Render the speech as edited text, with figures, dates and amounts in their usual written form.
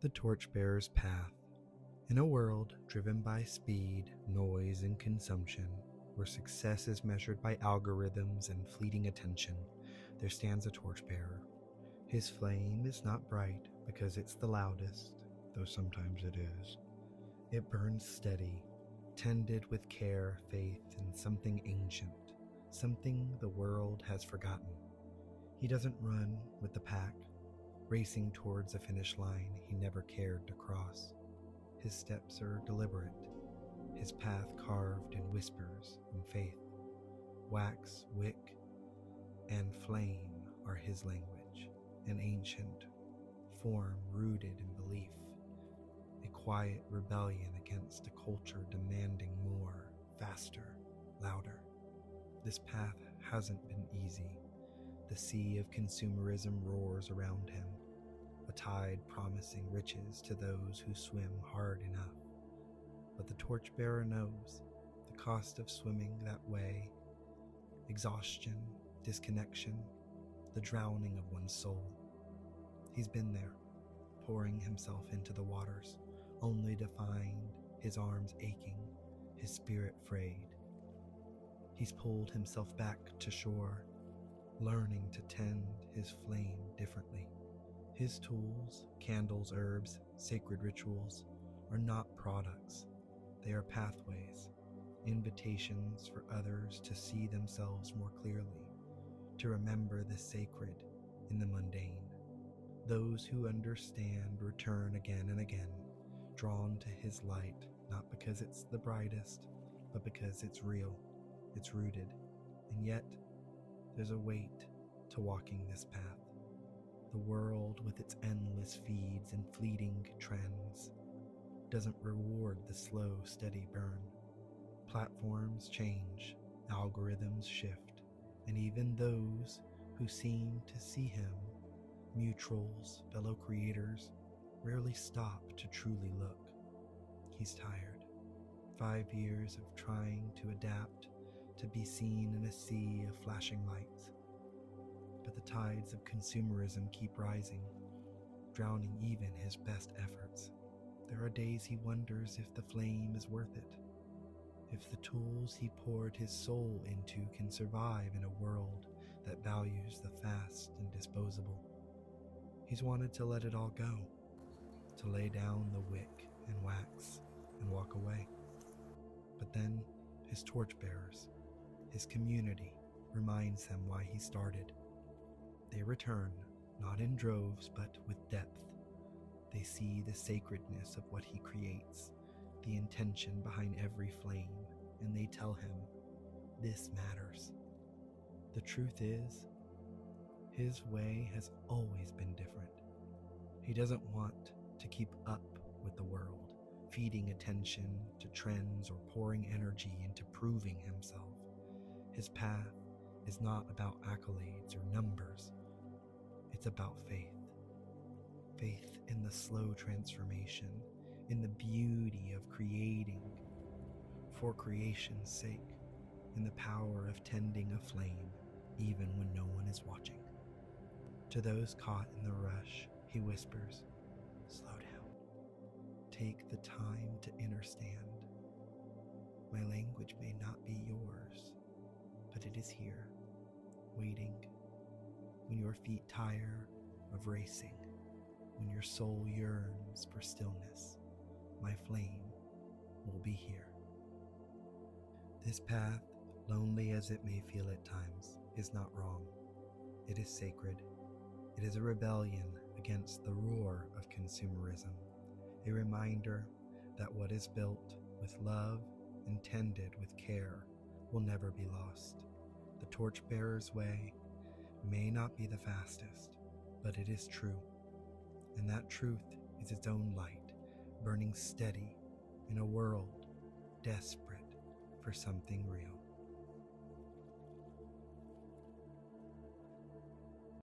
The Torchbearers' Path. In a world driven by speed, noise, and consumption, where success is measured by algorithms and fleeting attention, there stands a torchbearer. His flame is not bright because it's the loudest, though sometimes it is. It burns steady, tended with care, faith, and something ancient, something the world has forgotten. He doesn't run with the pack, racing towards a finish line he never cared to cross. His steps are deliberate, his path carved in whispers and faith. Wax, wick, and flame are his language, an ancient form rooted in belief, a quiet rebellion against a culture demanding more, faster, louder. This path hasn't been easy. The sea of consumerism roars around him, a tide promising riches to those who swim hard enough. But the torchbearer knows the cost of swimming that way: exhaustion, disconnection, the drowning of one's soul. He's been there, pouring himself into the waters, only to find his arms aching, his spirit frayed. He's pulled himself back to shore, learning to tend his flame differently. His tools, candles, herbs, sacred rituals, are not products. They are pathways, invitations for others to see themselves more clearly, to remember the sacred in the mundane. Those who understand return again and again, drawn to his light, not because it's the brightest, but because it's real, it's rooted, and yet there's a weight to walking this path. The world, with its endless feeds and fleeting trends, doesn't reward the slow, steady burn. Platforms change, algorithms shift, and even those who seem to see him, mutuals, fellow creators, rarely stop to truly look. He's tired. 5 years of trying to adapt, to be seen in a sea of flashing lights. But the tides of consumerism keep rising, drowning even his best efforts. There are days he wonders if the flame is worth it, if the tools he poured his soul into can survive in a world that values the fast and disposable. He's wanted to let it all go, to lay down the wick and wax and walk away. But then his torchbearers, his community, reminds him why he started. They return, not in droves, but with depth. They see the sacredness of what he creates, the intention behind every flame, and they tell him, this matters. The truth is, his way has always been different. He doesn't want to keep up with the world, feeding attention to trends or pouring energy into proving himself. His path is not about accolades or numbers. It's about faith. Faith in the slow transformation, in the beauty of creating for creation's sake, in the power of tending a flame even when no one is watching. To those caught in the rush, he whispers, slow down. Take the time to understand. My language may not be yours, but it is here, waiting. When your feet tire of racing, when your soul yearns for stillness, my flame will be here. This path, lonely as it may feel at times, is not wrong. It is sacred. It is a rebellion against the roar of consumerism, a reminder that what is built with love and tended with care will never be lost. The torchbearer's way may not be the fastest, but it is true, and that truth is its own light, burning steady in a world desperate for something real.